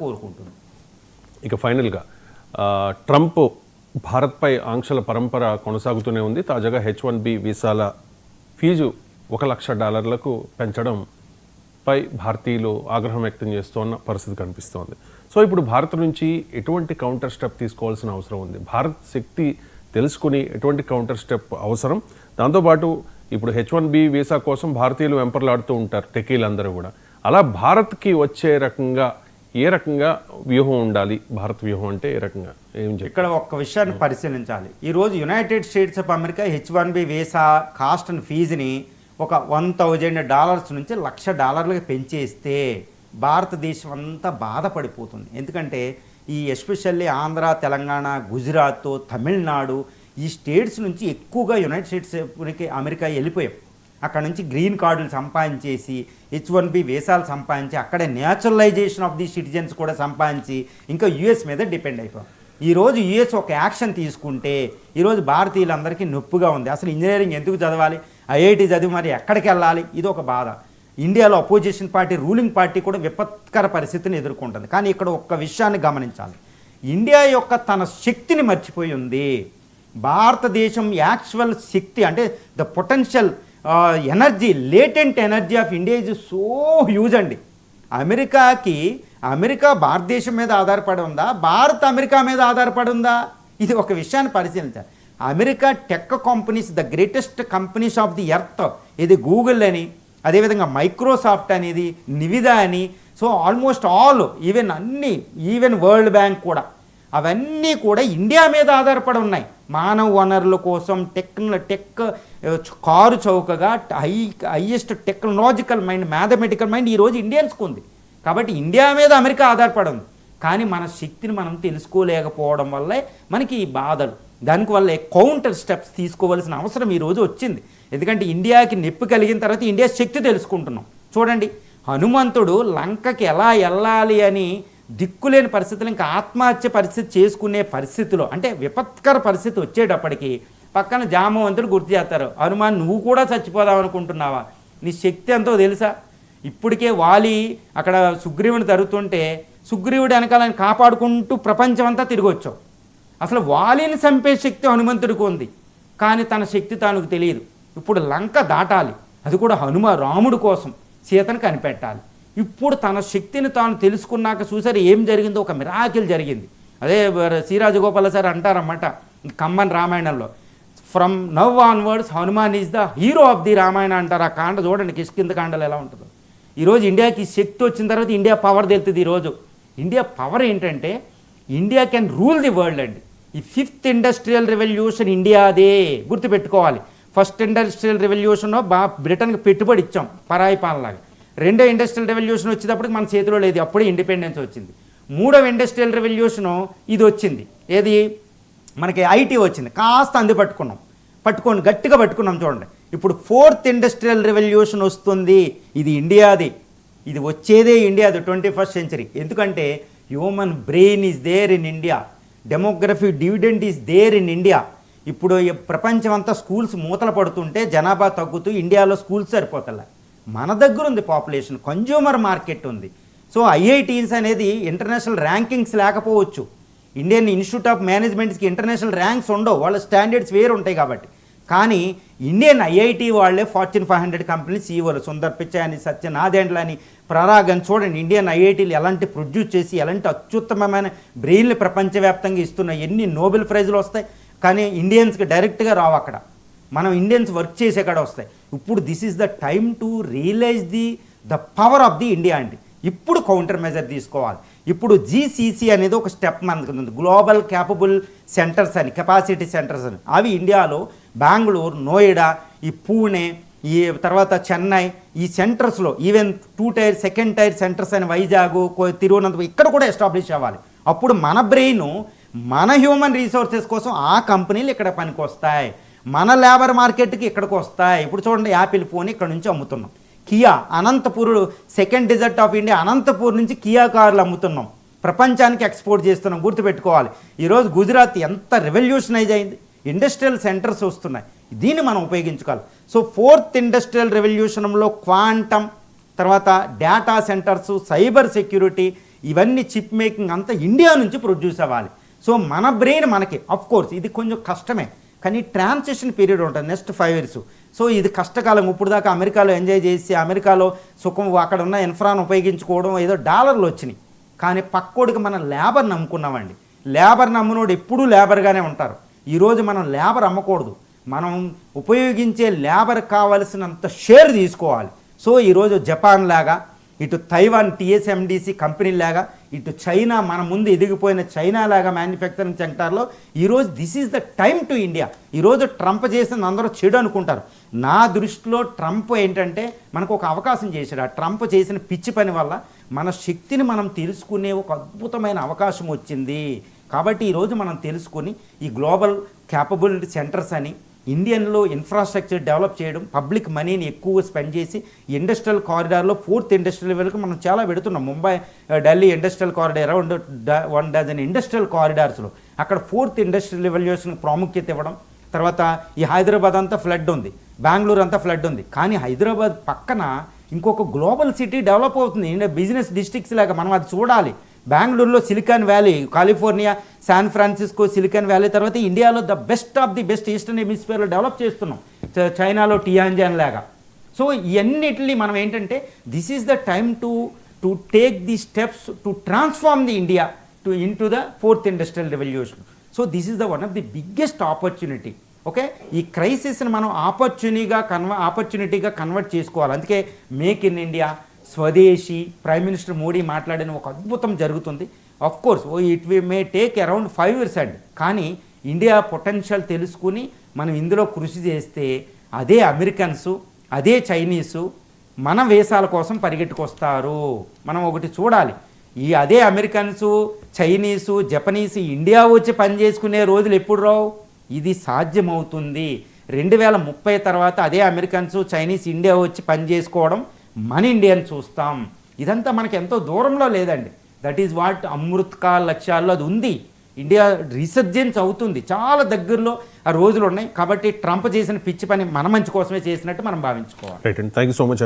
కోరుకుంటున్నాను. ఇక ఫైనల్గా ట్రంప్ భారత్పై ఆంక్షల పరంపర కొనసాగుతూనే ఉంది. తాజాగా H1B వీసాల ఫీజు $1,00,000 పెంచడంపై భారతీయులు ఆగ్రహం వ్యక్తం చేస్తున్న పరిస్థితి కనిపిస్తోంది. సో ఇప్పుడు భారత్ నుంచి ఎటువంటి కౌంటర్ స్టెప్ తీసుకోవాల్సిన అవసరం ఉంది? భారత్ శక్తి తెలుసుకుని ఎటువంటి కౌంటర్ స్టెప్ అవసరం? దాంతోపాటు ఇప్పుడు H1B వీసా కోసం భారతీయులు వెంపర్లాడుతూ ఉంటారు, టెకీలందరూ కూడా. అలా భారత్కి వచ్చే ఏ రకంగా వ్యూహం ఉండాలి? భారత్ వ్యూహం అంటే ఏ రకంగా ఇక్కడ ఒక్క విషయాన్ని పరిశీలించాలి. ఈరోజు United states of America H1B visa cost and ఫీజుని ఒక $1,000 నుంచి $1,00,000 పెంచేస్తే భారతదేశం అంతా బాధపడిపోతుంది. ఎందుకంటే ఈ ఎస్పెషల్లీ ఆంధ్ర, తెలంగాణ, గుజరాత్, తమిళనాడు ఈ స్టేట్స్ నుంచి ఎక్కువగా యునైటెడ్ స్టేట్స్ అమెరికా వెళ్ళిపోయాం. అక్కడ నుంచి గ్రీన్ కార్డులు సంపాదించేసి H1B వీసాలు సంపాదించి అక్కడే న్యాచురలైజేషన్ ఆఫ్ ది సిటిజన్స్ కూడా సంపాదించి ఇంకా యుఎస్ మీద డిపెండ్ అయిపోయాం. ఈరోజు యుఎస్ ఒక యాక్షన్ తీసుకుంటే ఈరోజు భారతీయులందరికీ నొప్పిగా ఉంది. అసలు ఇంజనీరింగ్ ఎందుకు చదవాలి, ఐఐటి చదివి మరి ఎక్కడికి వెళ్ళాలి, ఇది ఒక బాధ. ఇండియాలో అపోజిషన్ పార్టీ, రూలింగ్ పార్టీ కూడా విపత్కర పరిస్థితిని ఎదుర్కొంటుంది. కానీ ఇక్కడ ఒక్క విషయాన్ని గమనించాలి. ఇండియా యొక్క తన శక్తిని మర్చిపోయి ఉంది. భారతదేశం యాక్చువల్ శక్తి అంటే the potential energy, latent energy of India is so huge అండి. అమెరికా భారతదేశం మీద ఆధారపడి ఉందా, భారత్ అమెరికా మీద ఆధారపడి ఉందా? ఇది ఒక విషయాన్ని పరిశీలించాలి. America tech companies, the greatest companies of the earth, ఇది గూగుల్ అని, అదేవిధంగా మైక్రోసాఫ్ట్ అనేది, నివిదా అని, so almost all even world bank కూడా, అవన్నీ కూడా ఇండియా మీద ఆధారపడి ఉన్నాయి. మానవ వనరుల కోసం టెక్ కారు చౌకగా highest technological mind, mathematical mind ఈరోజు ఇండియన్స్కి ఉంది. కాబట్టి ఇండియా మీద అమెరికా ఆధారపడి ఉంది. కానీ మన శక్తిని మనం తెలుసుకోలేకపోవడం వల్లే మనకి ఈ బాధలు. దానివల్లే కౌంటర్ స్టెప్స్ తీసుకోవాల్సిన అవసరం ఈరోజు వచ్చింది. ఎందుకంటే ఇండియాకి నొప్పి కలిగిన తర్వాత ఇండియా శక్తి తెలుసుకుంటున్నాం. చూడండి, హనుమంతుడు లంకకి ఎలా వెళ్ళాలి అని దిక్కులేని పరిస్థితులు, ఇంకా ఆత్మహత్య పరిస్థితి చేసుకునే పరిస్థితిలో, అంటే విపత్కర పరిస్థితి వచ్చేటప్పటికి పక్కన జామవంతుడు గుర్తు చేస్తారు, హనుమాన్ నువ్వు కూడా చచ్చిపోదాం అనుకుంటున్నావా, నీ శక్తి ఎంతో తెలుసా? ఇప్పటికే వాలి అక్కడ సుగ్రీవుని తరుగుతుంటే సుగ్రీవుడు వెనకాలని కాపాడుకుంటూ ప్రపంచం అంతా తిరిగి వచ్చావు. అసలు వాలిని చంపే శక్తి హనుమంతుడికి ఉంది, కానీ తన శక్తి తనకు తెలియదు. ఇప్పుడు లంక దాటాలి, అది కూడా రాముడు కోసం సీతను కనిపెట్టాలి. ఇప్పుడు తన శక్తిని తాను తెలుసుకున్నాక చూసారు ఏం జరిగిందో, ఒక మిరాకిల్ జరిగింది. అదే శ్రీరాజగోపాల సార్ అంటారన్నమాట కమ్మన్ రామాయణంలో, from now onwards Hanuman is the hero of the Ramayana అంటారు. ఆ కాండ చూడండి, కిష్కింద కాండలు ఎలా ఉంటుందో. ఈరోజు ఇండియాకి శక్తి వచ్చిన తర్వాత ఇండియా పవర్ తెలుస్తుంది. ఈరోజు ఇండియా పవర్ ఏంటంటే India can rule the world అండి. ఈ 5th ఇండస్ట్రియల్ రెవల్యూషన్ ఇండియాదే గుర్తుపెట్టుకోవాలి. ఫస్ట్ ఇండస్ట్రియల్ రెవల్యూషన్లో బ్రిటన్కి పెట్టుబడి ఇచ్చాం పరాయి పాలలాగా. 2వ ఇండస్ట్రియల్ రెవల్యూషన్ వచ్చేటప్పటికి మన చేతిలో లేదు, అప్పుడే ఇండిపెండెన్స్ వచ్చింది. 3వ ఇండస్ట్రియల్ రెవల్యూషను ఇది వచ్చింది, ఏది మనకి ఐటీ వచ్చింది, కాస్త పట్టుకొని గట్టిగా పట్టుకున్నాం. చూడండి, ఇప్పుడు 4th ఇండస్ట్రియల్ రెవల్యూషన్ వస్తుంది, ఇది ఇండియాది, ఇది వచ్చేదే ఇండియాది 21st సెంచరీ. ఎందుకంటే human brain is there in India, demography dividend is there in India. ఇప్పుడు ప్రపంచం అంతా స్కూల్స్ మూతలు పడుతుంటే జనాభా తగ్గుతూ ఇండియాలో స్కూల్స్ సరిపోతలే. మన దగ్గర ఉంది పాపులేషన్, కన్జ్యూమర్ మార్కెట్ ఉంది. సో ఐఐటీస్ అనేది ఇంటర్నేషనల్ ర్యాంకింగ్స్ లేకపోవచ్చు, ఇండియన్ ఇన్స్టిట్యూట్ ఆఫ్ మేనేజ్మెంట్స్కి ఇంటర్నేషనల్ ర్యాంక్స్ ఉండవు, వాళ్ళ స్టాండర్డ్స్ వేరు ఉంటాయి కాబట్టి. కానీ ఇండియన్ ఐఐటి వాళ్ళే Fortune 500 కంపెనీ సీఈఓలు, సుందర్ పిచాయ్ అని, సత్య నాదెండ్ల అని, ప్రరాగ్ అని. చూడండి ఇండియన్ ఐఐటీలు ఎలాంటి ప్రొడ్యూస్ చేసి ఎలాంటి అత్యుత్తమమైన బ్రెయిన్లు ప్రపంచవ్యాప్తంగా ఇస్తున్నాయి, ఎన్ని నోబెల్ ప్రైజులు వస్తాయి. కానీ ఇండియన్స్కి డైరెక్ట్గా రావు, అక్కడ మనం ఇండియన్స్ వర్క్ చేసే కాడ వస్తాయి. ఇప్పుడు this is the time to realize the power of the India అండి. ఇప్పుడు కౌంటర్ మెజర్ తీసుకోవాలి. ఇప్పుడు GCC అనేది ఒక స్టెప్ మనకు ఉంది, గ్లోబల్ క్యాపబుల్ సెంటర్స్ అని, కెపాసిటీ సెంటర్స్ అని. అవి ఇండియాలో బెంగళూరు, నోయిడా, ఈ పూణే, ఈ తర్వాత చెన్నై, ఈ సెంటర్స్లో even 2 tier 2nd tier centres అని వైజాగ్, తిరువనంతపురం ఇక్కడ కూడా ఎస్టాబ్లిష్ అవ్వాలి. అప్పుడు మన బ్రెయిన్, మన హ్యూమన్ రీసోర్సెస్ కోసం ఆ కంపెనీలు ఇక్కడ పనికి వస్తాయి, మన లేబర్ మార్కెట్కి ఇక్కడికి వస్తాయి. ఇప్పుడు చూడండి, యాపిల్ ఫోన్ ఇక్కడ నుంచి అమ్ముతున్నాం, Kia Anantapur 2nd desert of India Anantapur నుంచి కియా కార్లు అమ్ముతున్నాం, ప్రపంచానికి ఎక్స్పోర్ట్ చేస్తున్నాం. గుర్తుపెట్టుకోవాలి, ఈరోజు గుజరాత్ ఎంత రెవల్యూషనైజ్ అయింది, ఇండస్ట్రియల్ సెంటర్స్ వస్తున్నాయి, దీన్ని మనం ఉపయోగించుకోవాలి. సో 4th ఇండస్ట్రియల్ రెవల్యూషన్లో క్వాంటమ్, తర్వాత డేటా సెంటర్స్, సైబర్ సెక్యూరిటీ, ఇవన్నీ చిప్ మేకింగ్ అంతా ఇండియా నుంచి ప్రొడ్యూస్ అవ్వాలి. సో మన బ్రెయిన్ మనకి కోర్స్ ఇది కొంచెం కష్టమే, కానీ ట్రాన్సిషన్ పీరియడ్ ఉంటుంది నెక్స్ట్ 5 years. సో ఇది కష్టకాలం. ఇప్పుడు దాకా అమెరికాలో ఎంజాయ్ చేసి అమెరికాలో సుఖం అక్కడ ఉన్న ఇన్ఫ్రాను ఉపయోగించుకోవడం ఏదో డాలర్లు వచ్చినాయి, కానీ పక్కోడికి మనం లేబర్ నమ్ముకున్నామండి. లేబర్ నమ్మునోడు ఎప్పుడూ లేబర్గానే ఉంటారు. ఈరోజు మనం లేబర్ అమ్మకూడదు, మనం ఉపయోగించే లేబర్ కావలసినంత షేర్ తీసుకోవాలి. సో ఈరోజు జపాన్ లాగా, ఇటు తైవాన్ TSMC కంపెనీ లాగా, ఇటు చైనా మన ముందు ఎదిగిపోయిన చైనా లాగా మ్యానుఫ్యాక్చరింగ్ సెక్టార్లో ఈరోజు this is the time to India. ఈరోజు ట్రంప్ చేసింది అందరూ చెడు అనుకుంటారు. నా దృష్టిలో ట్రంప్ ఏంటంటే మనకు ఒక అవకాశం చేశాడు. ఆ ట్రంప్ చేసిన పిచ్చి పని వల్ల మన శక్తిని మనం తెలుసుకునే ఒక అద్భుతమైన అవకాశం వచ్చింది. కాబట్టి ఈరోజు మనం తెలుసుకుని ఈ గ్లోబల్ క్యాపబిలిటీ సెంటర్స్ అని ఇండియన్లో ఇన్ఫ్రాస్ట్రక్చర్ డెవలప్ చేయడం, పబ్లిక్ మనీని ఎక్కువ స్పెండ్ చేసి ఇండస్ట్రియల్ కారిడార్లో 4th ఇండస్ట్రియల్ లెవెల్కి మనం చాలా పెడుతున్నాం. Mumbai Delhi industrial corridor around 1 dozen industrial కారిడార్స్లో అక్కడ 4th ఇండస్ట్రియల్ రెవల్యూషన్ ప్రాముఖ్యత ఇవ్వడం. తర్వాత ఈ హైదరాబాద్ అంతా ఫ్లడ్ ఉంది, బెంగళూరు అంతా ఫ్లడ్ ఉంది, కానీ హైదరాబాద్ పక్కన ఇంకొక గ్లోబల్ సిటీ డెవలప్ అవుతుంది ఇండియా బిజినెస్ డిస్ట్రిక్ట్స్ లాగా. మనం అది చూడాలి. బెంగళూరులో Silicon Valley, California, San Francisco, Silicon Valley, తర్వాత ఇండియాలో the best of the best eastern హెమిస్ఫియర్లో డెవలప్ చేస్తున్నాం, చైనాలో టియాంజాన్ లాగా. సో ఇవన్నిటిని మనం ఏంటంటే this is the time to take the steps to transform the India into the 4th industrial revolution. So this is the one of the biggest opportunity. Okay, ఈ క్రైసిస్ని మనం ఆపర్చునిటీగా convert చేసుకోవాలి. అందుకే మేక్ ఇన్ ఇండియా, స్వదేశీ, prime minister Modi మాట్లాడిన ఒక అద్భుతం జరుగుతుంది. Course it may take around 5 years అండి, కానీ ఇండియా పొటెన్షియల్ తెలుసుకుని మనం ఇందులో కృషి చేస్తే అదే అమెరికన్సు, అదే చైనీసు మన వేసాల కోసం పరిగెట్టుకొస్తారు. మనం ఒకటి చూడాలి, ఈ అదే అమెరికన్సు, చైనీసు, జపనీసు ఇండియా వచ్చి పనిచేసుకునే రోజులు ఎప్పుడు రావు? ఇది సాధ్యమవుతుంది. 2030 తర్వాత అదే అమెరికన్సు, చైనీస్ ఇండియా వచ్చి పనిచేసుకోవడం మన ఇండియన్ చూస్తాం. ఇదంతా మనకి ఎంతో దూరంలో లేదండి. That is what Amrit Kaal లక్ష్యాల్లో అది ఉంది. ఇండియా రీసర్జెన్స్ అవుతుంది, చాలా దగ్గరలో ఆ రోజులు ఉన్నాయి. కాబట్టి ట్రంప్ చేసిన పిచ్చి పని మన మంచి కోసమే చేసినట్టు మనం భావించుకోవాలి. రైట్ అండి, థ్యాంక్ యూ సో మచ్.